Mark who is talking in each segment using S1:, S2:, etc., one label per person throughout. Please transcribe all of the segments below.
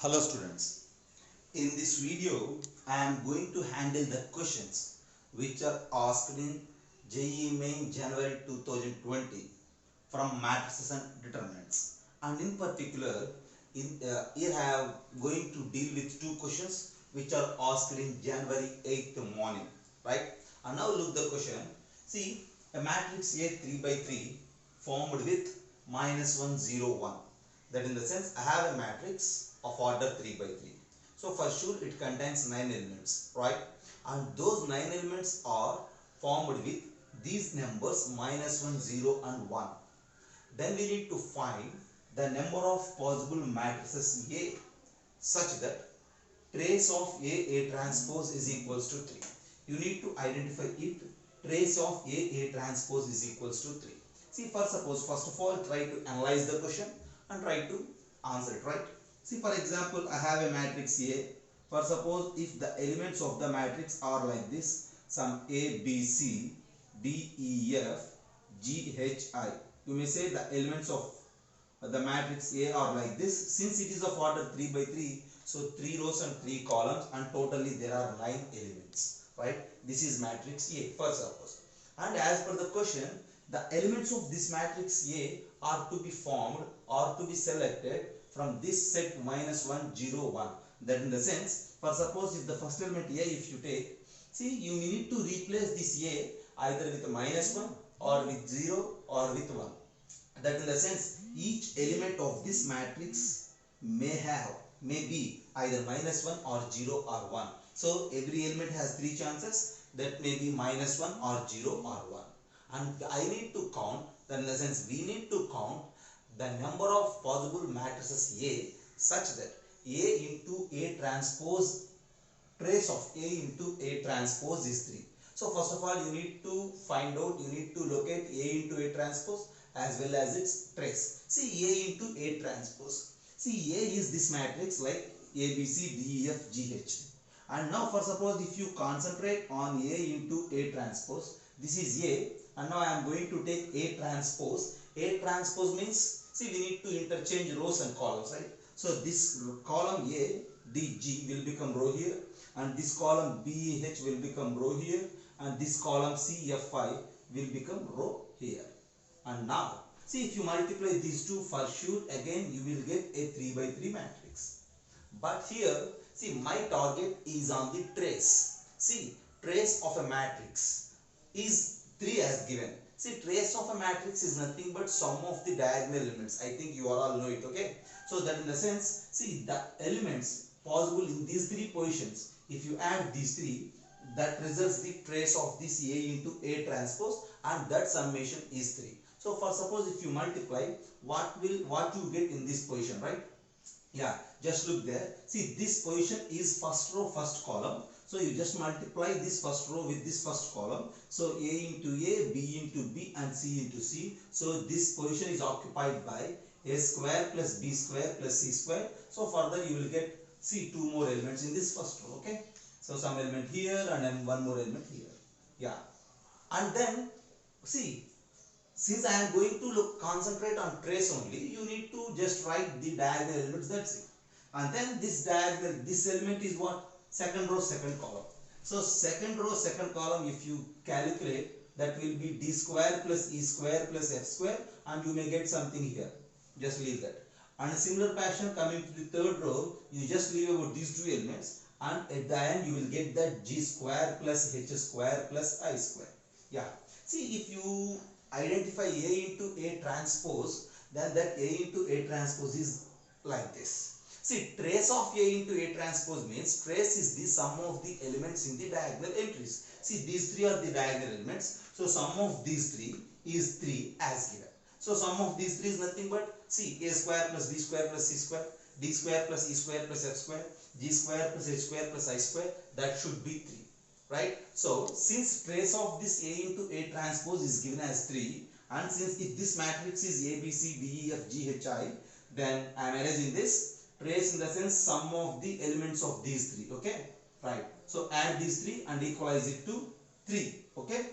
S1: Hello students, in this video I am going to handle the questions which are asked in JEE Main January 2020 from matrices and determinants, and in particular here I am going to deal with two questions which are asked in January 8th morning, right? And now look the question. See, a matrix A 3 by 3 formed with -1 0 1. That in the sense I have a matrix of order 3 by 3. So for sure it contains 9 elements, right? And those 9 elements are formed with these numbers -1 0 and 1. Then we need to find the number of possible matrices A such that trace of A transpose is equals to 3. You need to identify it. Trace of A transpose is equals to 3. See, first of all, try to analyze the question and try to answer it, right? See, for example, I have a matrix A. For suppose if the elements of the matrix are like this, some A, B, C, D, E, F, G, H, I. You may say the elements of the matrix A are like this. Since it is of order 3 by 3, so 3 rows and 3 columns, and totally there are 9 elements, right? This is matrix A, first suppose. And as per the question, the elements of this matrix A are to be formed or to be selected from this set -1 0 1. That in the sense, for suppose if the first element A, if you take, see, you need to replace this A either with -1 or with 0 or with 1. That in the sense, each element of this matrix may be either -1 or 0 or 1. So every element has 3 chances. That may be -1 or 0 or 1. And I need to count, that in the sense we need to count the number of possible matrices A such that A into A transpose, trace of A into A transpose is 3. So first of all, you need to find out, you need to locate A into A transpose as well as its trace. See, A into A transpose. See, A is this matrix like A, B, C, D, E, F, G, H. And now for suppose if you concentrate on A into A transpose, this is A, and now I am going to take A transpose. A transpose means, see, we need to interchange rows and columns, right? So this column A, D, G will become row here, and this column B, H will become row here, and this column C, F, I will become row here. And now, see, if you multiply these two, for sure again you will get a 3 by 3 matrix. But here, see, my target is on the trace. See, trace of a matrix is 3 as given. See, trace of a matrix is nothing but sum of the diagonal elements. I think you all know it, okay? So that in the sense, see, the elements possible in these 3 positions, if you add these 3, that results the trace of this A into A transpose, and that summation is 3. So for suppose if you multiply, what you get in this position, right? Yeah, just look there. See, this position is first row, first column. So you just multiply this first row with this first column. So A into A, B into B, and C into C. So this position is occupied by A square plus B square plus C square. So further you will get, see, 2 more elements in this first row, okay? So some element here and then 1 more element here. Yeah. And then, see, since I am going to concentrate on trace only, you need to just write the diagonal elements, that's it. And then this diagonal, this element is what? Second row, second column. So second row, second column, if you calculate, that will be D square plus E square plus F square, and you may get something here. Just leave that. And a similar fashion, coming to the third row, you just leave about these 2 elements, and at the end you will get that G square plus H square plus I square. Yeah. See, if you identify A into A transpose, then that A into A transpose is like this. See, trace of A into A transpose means trace is the sum of the elements in the diagonal entries. See, these 3 are the diagonal elements. So sum of these 3 is 3 as given. So sum of these 3 is nothing but, see, A square plus B square plus C square, D square plus E square plus F square, G square plus H square plus I square. That should be 3. Right? So since trace of this A into A transpose is given as 3, and since if this matrix is A, B, C, D, E, F, G, H, I, then I am arranging this trace in the sense sum of the elements of these 3, okay? Right. So add these 3 and equalize it to 3, okay?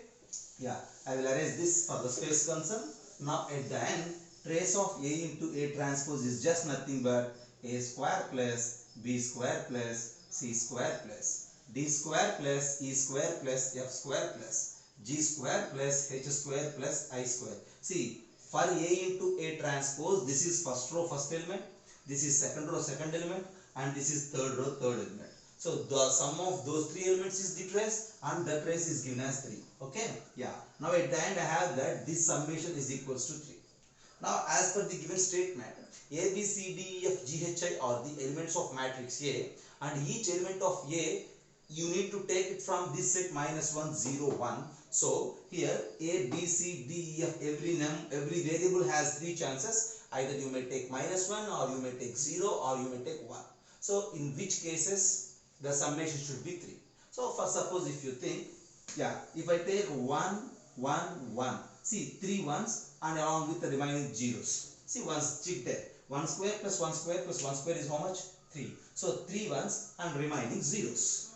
S1: Yeah, I will arrange this for the space concern. Now at the end, trace of A into A transpose is just nothing but a square plus b square plus c square plus d square plus e square plus f square plus g square plus h square plus I square. See, for a into a transpose, this is first row first element, this is second row second element, and this is third row third element. So the sum of those three elements is the trace, and the trace is given as 3. Okay, yeah. Now at the end I have that this summation is equals to 3. Now, as per the given statement, A, B, C, D, E, F, G, H, I are the elements of matrix A, and each element of A, you need to take it from this set minus 1, 0, 1. So, here A, B, C, D, E, F, every variable has 3 chances. Either you may take minus 1, or you may take 0, or you may take 1. So, in which cases the summation should be 3. So, for suppose if you think, yeah, if I take 1, 1, 1, see 3 ones and along with the remaining zeros. See, ones check there. 1 square plus 1 square plus 1 square is how much? 3. So 3 ones and remaining zeros.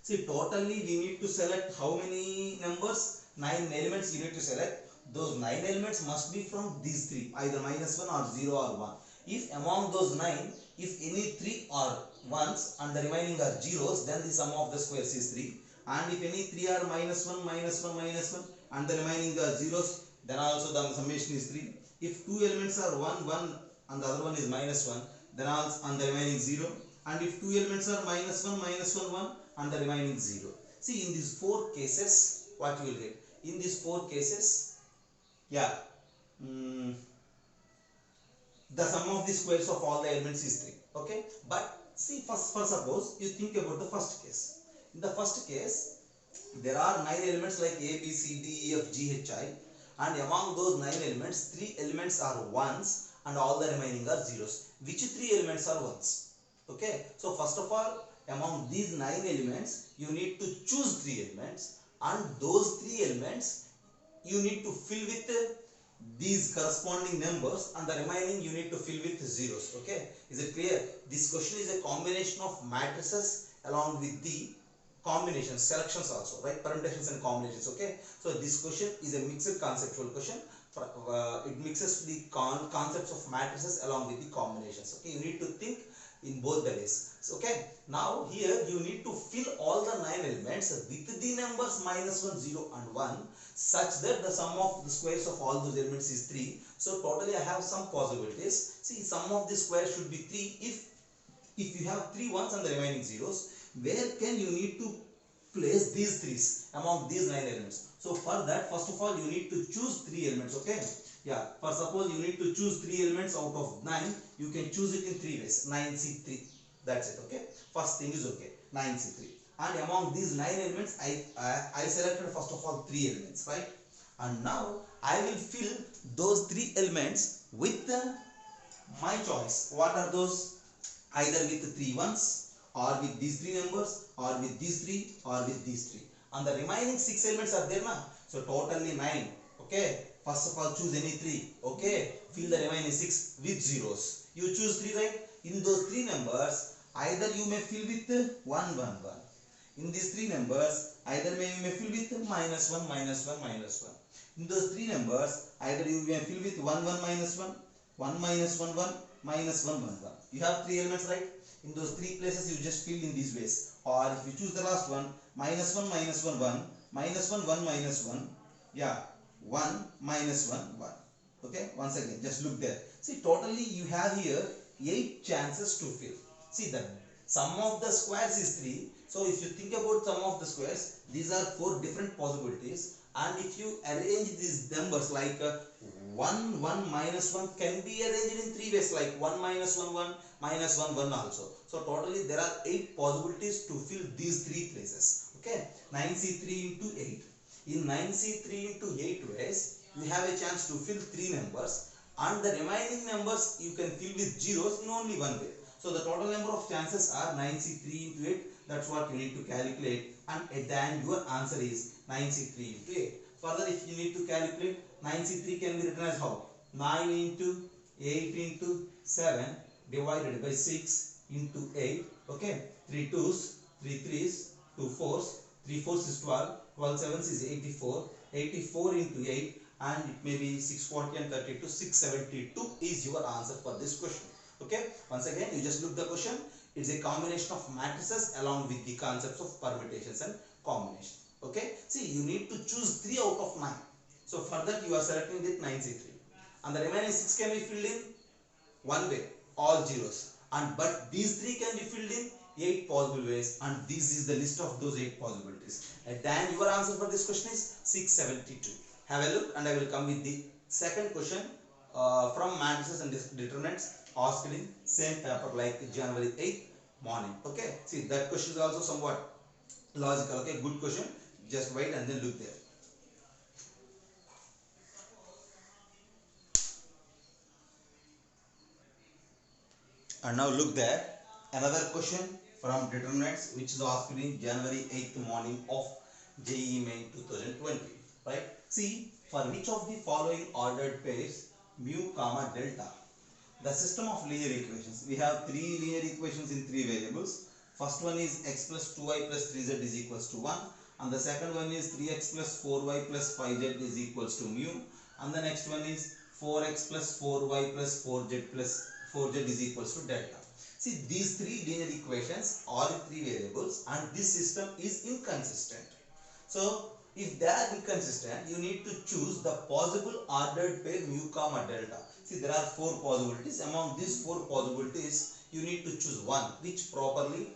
S1: See, totally we need to select how many numbers? 9 elements you need to select. Those 9 elements must be from these 3, either minus 1 or 0 or 1. If among those 9, if any 3 are 1s and the remaining are zeros, then the sum of the squares is 3. And if any 3 are minus 1, minus 1, minus 1 and the remaining are zeros, then also the summation is 3. If 2 elements are 1, 1 and the other one is minus 1, then also and the remaining 0. And if 2 elements are minus 1, 1 and the remaining 0. See, in these 4 cases, what you will get? In these 4 cases, yeah, the sum of the squares of all the elements is 3. Okay, but see, first suppose you think about the first case. In the first case, there are 9 elements like A, B, C, D, E, F, G, H, I, and among those 9 elements, 3 elements are ones and all the remaining are zeros. Which 3 elements are ones? Okay, so first of all, among these 9 elements, you need to choose 3 elements, and those 3 elements you need to fill with these corresponding numbers, and the remaining you need to fill with zeros. Okay, is it clear? This question is a combination of matrices along with the combinations, selections also, right? Permutations and combinations. Okay, so this question is a mixed conceptual question. It mixes the concepts of matrices along with the combinations. Okay, you need to think in both the ways. So, okay, now here you need to fill all the 9 elements with the numbers minus 1, 0 and 1, such that the sum of the squares of all those elements is 3. So totally I have some possibilities. See, sum of the square should be 3 if you have 3 ones and the remaining zeros. Where can you need to place these 3's among these 9 elements? So for that, first of all, you need to choose 3 elements. Okay, yeah, for suppose you need to choose 3 elements out of 9, you can choose it in 3 ways. 9C3, that's it. Okay, first thing is okay, 9C3, and among these 9 elements I selected first of all 3 elements, right? And now I will fill those 3 elements with my choice. What are those? Either with 3 ones, or with these 3 numbers, or with these 3, or with these 3. And the remaining 6 elements are there now. So totally 9. Okay, first of all choose any 3. Okay, fill the remaining 6 with zeros. You choose 3, right? In those 3 numbers, either you may fill with 1, 1, 1. In these 3 numbers, either you may fill with minus 1, minus 1, minus 1. In those 3 numbers, either you may fill with 1, 1, minus 1, 1 minus 1, 1, minus 1, 1, 1. You have 3 elements, right? In those 3 places, you just fill in these ways. Or if you choose the last one, minus 1, minus 1, 1, minus 1, 1, minus 1, yeah, 1, minus 1, 1. Okay, once again, just look there. See, totally you have here 8 chances to fill. See, the sum of the squares is 3. So if you think about sum of the squares, these are 4 different possibilities. And if you arrange these numbers like 1, 1, minus 1 can be arranged in 3 ways, like 1, minus 1, 1, minus 1, 1 also. So totally there are 8 possibilities to fill these 3 places. Okay, 9C3 into 8. In 9C3 into 8 ways, you have a chance to fill 3 numbers, and the remaining numbers you can fill with zeros in only one way. So the total number of chances are 9C3 into 8. That's what you need to calculate, and at the end your answer is 9C3 into 8. Further, if you need to calculate, 9C3 can be written as how? 9 into 8 into 7 divided by 6 into 8. Okay, 3 2's, 3 3's, 2 4's, 3 4's is 12, 12 7's is 84, 84 into 8, and it may be 640 and 32, 672 is your answer for this question. Okay, once again you just look the question. It's a combination of matrices along with the concepts of permutations and combination. Okay, see, you need to choose 3 out of 9. So for that you are selecting the 9C3, and the remaining 6 can be filled in one way, all zeros, and but these 3 can be filled in 8 possible ways, and this is the list of those 8 possibilities. And then your answer for this question is 672. Have a look, and I will come with the second question from matrices and determinants asked in same paper like January 8th morning. Okay, see, that question is also somewhat logical. Okay, good question. Just wait and then look there. And now look there, another question from determinants which is asked in January 8th morning of JEE Main 2020. Right? See, for which of the following ordered pairs mu comma delta, the system of linear equations, we have 3 linear equations in 3 variables. First one is x plus 2y plus 3z is equals to 1, and the second one is 3x plus 4y plus 5z is equals to mu, and the next one is 4x plus 4y plus 4z is equals to delta. See, these 3 linear equations are 3 variables, and this system is inconsistent. So if they are inconsistent, you need to choose the possible ordered pair mu comma delta. See, there are 4 possibilities. Among these 4 possibilities, you need to choose one which properly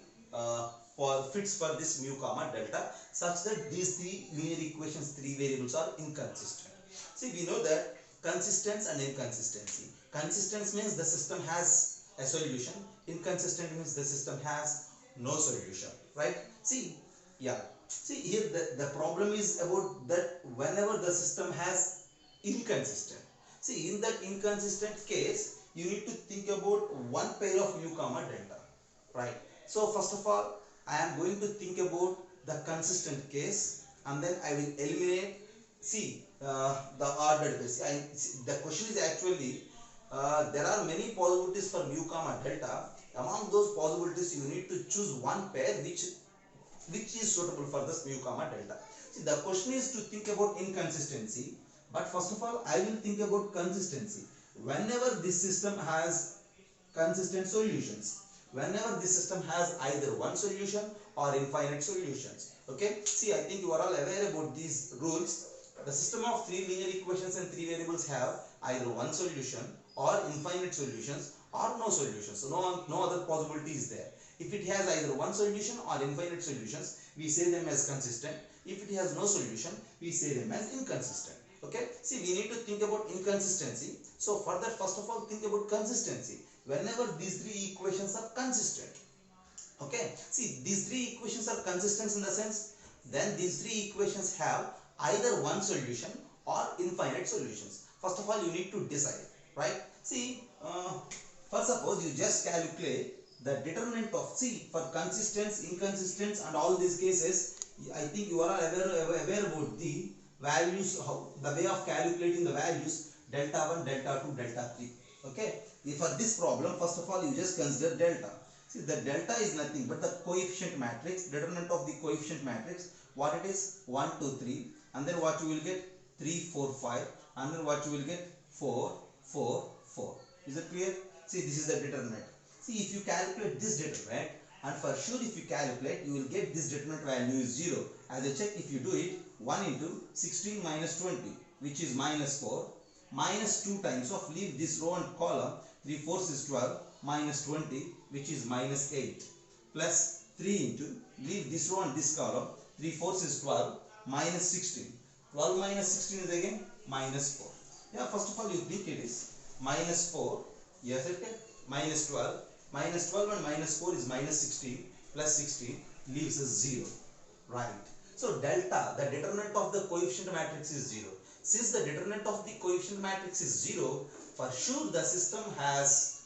S1: fits for this mu comma delta, such that these 3 linear equations, 3 variables are inconsistent. See, we know that consistency and inconsistency. Consistency means the system has a solution. Inconsistent means the system has no solution. Right? See, yeah. See, here the problem is about that whenever the system has inconsistent. See, in that inconsistent case, you need to think about one pair of mu comma delta. Right? So first of all, I am going to think about the consistent case, and then I will eliminate, see, the ordered case. The question is actually, there are many possibilities for mu comma delta. Among those possibilities, you need to choose one pair which is suitable for this mu comma delta. See, the question is to think about inconsistency, but first of all, I will think about consistency. Whenever this system has consistent solutions, whenever this system has either one solution or infinite solutions. Okay, see, I think you are all aware about these rules. The system of 3 linear equations and 3 variables have either one solution or infinite solutions or no solutions. So no other possibility is there. If it has either one solution or infinite solutions, we say them as consistent. If it has no solution, we say them as inconsistent. Okay, see, we need to think about inconsistency. So for that, first of all, think about consistency. Whenever these 3 equations are consistent. Okay, see, these 3 equations are consistent in the sense, then these 3 equations have either one solution or infinite solutions. First of all, you need to decide. Right? See, first suppose you just calculate the determinant of, see, for consistency, inconsistence and all these cases, I think you are aware about the values, the way of calculating the values delta 1, delta 2, delta 3. Okay, for this problem, first of all, you just consider delta. See, the delta is nothing but the coefficient matrix, determinant of the coefficient matrix. What it is? 1, 2, 3, and then what you will get? 3, 4, 5, and then what you will get? 4, 4, 4. Is it clear? See, this is the determinant. See, if you calculate this determinant, and for sure if you calculate, you will get this determinant value is 0. As a check, if you do it, 1 into 16 minus 20, which is minus 4, minus 2 times of, leave this row and column, 3 fourths is 12, minus 20, which is minus 8, plus 3 into, leave this row and this column, 3 fourths is 12, minus 16. 12 minus 16 is again minus 4. Yeah, first of all, you think it is minus 4. Yes, okay. Minus 12. Minus 12 and minus 4 is minus 16. Plus 16 leaves us 0. Right. So delta, the determinant of the coefficient matrix is 0. Since the determinant of the coefficient matrix is 0, for sure the system has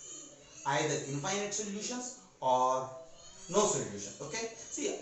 S1: either infinite solutions or no solution. Okay. See,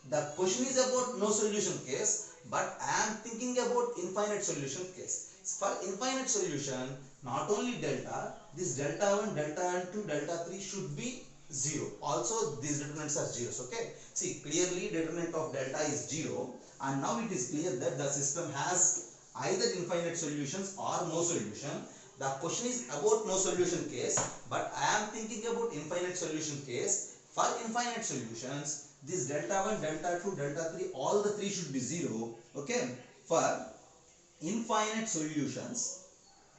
S1: the question is about no solution case, but I am thinking about infinite solution case. For infinite solution, not only delta, this delta 1, delta 2, delta 3 should be 0. Also, these determinants are zeros. Okay. See, clearly determinant of delta is 0, and now it is clear that the system has either infinite solutions or no solution. The question is about no solution case, but I am thinking about infinite solution case. For infinite solutions, this delta 1, delta 2, delta 3, all the three should be 0. Okay. For infinite solutions,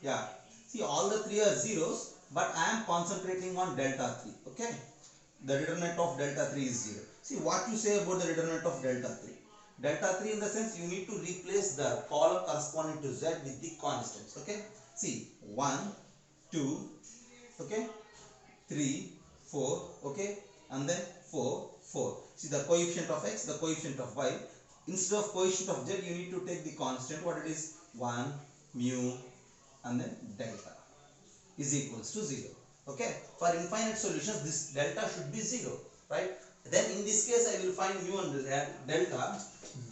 S1: yeah, see all the three are zeros, but I am concentrating on delta 3. Okay. The determinant of delta 3 is 0. See what you say about the determinant of delta 3. Delta 3 in the sense you need to replace the column corresponding to z with the constants. Okay. See 1, 2, okay, 3, 4, okay, and then 4, 4. See the coefficient of x, the coefficient of y. Instead of coefficient of z, you need to take the constant. What it is? 1 mu and then delta is equals to 0. Okay. For infinite solutions, this delta should be 0, right? Then in this case, I will find mu and delta.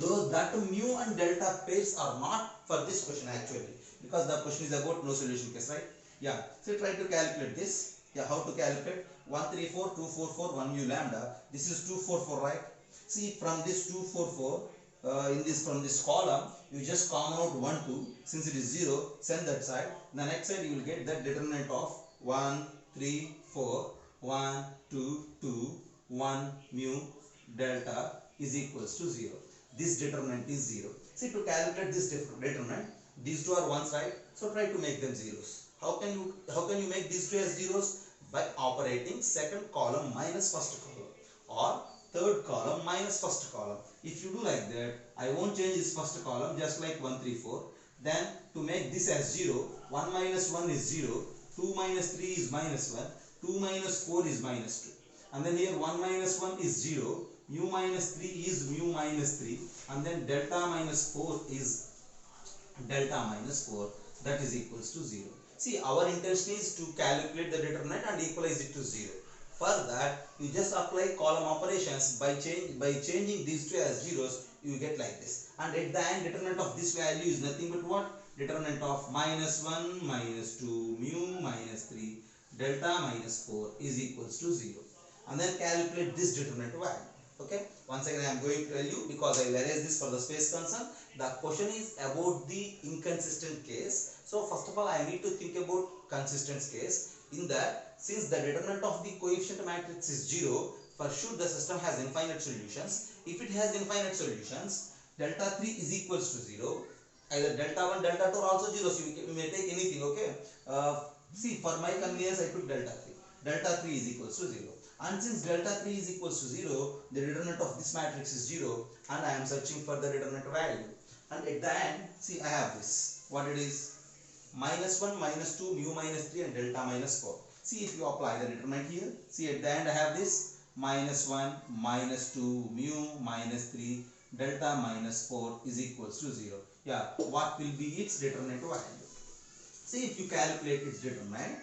S1: Though that mu and delta pairs are not for this question actually, because the question is about no solution case, right? Yeah. So try to calculate this. Yeah. How to calculate? 134, 244, 1 mu lambda. This is 244, right? See from this 244. From this column you just common out 1 2, since it is 0 send that side. The next side you will get that determinant of 1 3 4 1 2 2 1 mu delta is equals to 0. This determinant is 0. See, to calculate this determinant, these two are ones, right? So try to make them zeros. How can you make these two as zeros? By operating second column minus first column, or third column minus first column. If you do like that, I won't change this first column, just like 1 3 4. Then to make this as 0, 1 minus 1 is 0, 2 minus 3 is minus 1, 2 minus 4 is minus 2. And then here 1 minus 1 is 0, mu minus 3 is mu minus 3, and then delta minus 4 is delta minus 4, that is equals to 0. See, our intention is to calculate the determinant and equalize it to 0. For that, you just apply column operations. By changing these two as zeros, you get like this. And at the end, determinant of this value is nothing but what? Determinant of minus 1, minus 2, mu minus 3, delta minus 4 is equals to 0. And then calculate this determinant value. Okay. Once again, I am going to tell you, because I will erase this for the space concern. The question is about the inconsistent case. So first of all, I need to think about consistent case. In that, since the determinant of the coefficient matrix is 0, for sure the system has infinite solutions. If it has infinite solutions, delta 3 is equals to 0. Either delta 1, delta 2 are also 0. So you may take anything. Okay. See, for my convenience, I took delta 3. Delta 3 is equals to 0. And since delta 3 is equals to 0, the determinant of this matrix is 0, and I am searching for the determinant value. And at the end, see, I have this. What it is? Minus 1, minus 2, mu minus 3, and delta minus 4. See, if you apply the determinant here, see at the end I have this minus 1, minus 2, mu minus 3, delta minus 4 is equals to 0. Yeah, what will be its determinant value? See, if you calculate its determinant,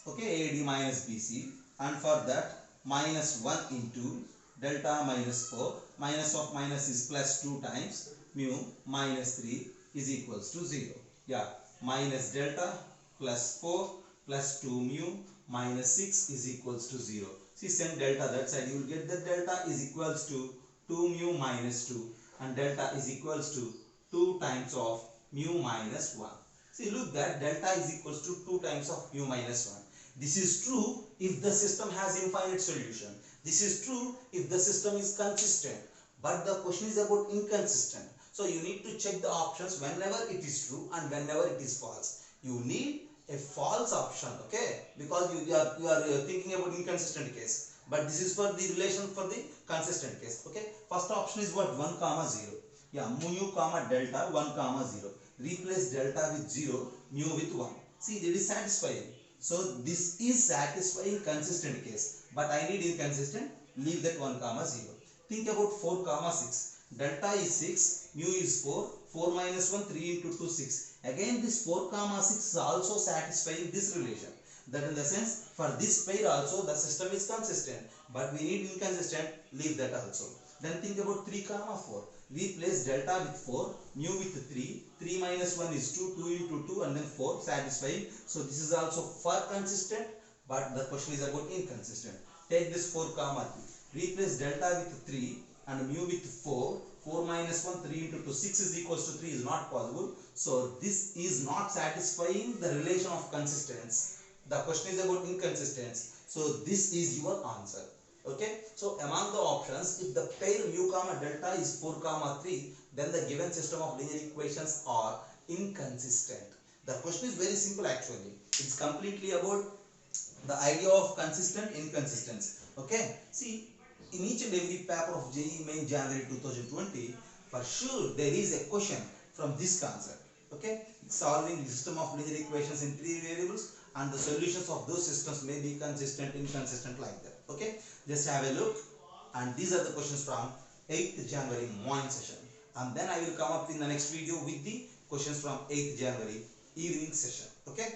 S1: okay, AD minus BC, and for that minus 1 into delta minus 4, minus of minus is plus 2 times mu minus 3 is equals to 0. Yeah, minus delta plus 4 plus 2 mu minus 6 is equals to 0. See, send delta that side, you will get that delta is equals to 2 mu minus 2, and delta is equals to 2 times of mu minus 1. See, look, that delta is equals to 2 times of mu minus 1. This is true if the system has infinite solution. This is true if the system is consistent. But the question is about inconsistent. So you need to check the options whenever it is true and whenever it is false. You need a false option, okay? Because you are thinking about inconsistent case. But this is for the relation for the consistent case, okay? First option is what? 1 comma 0. Yeah, mu comma delta 1 comma 0. Replace delta with 0, mu with 1. See, it is satisfying. So this is satisfying consistent case. But I need inconsistent. Leave that 1 comma 0. Think about 4 comma 6. Delta is 6, mu is 4. 4 minus 1, 3 into 2, 6. Again, this 4 comma 6 is also satisfying this relation. That in the sense, for this pair also the system is consistent. But we need inconsistent. Leave that also. Then think about 3 comma 4. Replace delta with 4, mu with 3. 3 minus 1 is 2, 2 into 2, and then 4, satisfying. So this is also for consistent, but the question is about inconsistent. Take this 4 comma 3. Replace delta with 3 and mu with 4. 4 minus 1, 3 into 2, 6 is equals to 3 is not possible. So this is not satisfying the relation of consistence. The question is about inconsistence. So this is your answer. Okay. So among the options, if the pair mu comma delta is 4 comma 3, then the given system of linear equations are inconsistent. The question is very simple actually. It's completely about the idea of consistent inconsistence. Okay. See, in each and every paper of JEE Main January 2020, for sure there is a question from this concept. Okay. Solving the system of linear equations in 3 variables, and the solutions of those systems may be consistent, inconsistent, like that. Okay. Just have a look, and these are the questions from 8th January morning session, and then I will come up in the next video with the questions from 8th January evening session. Okay.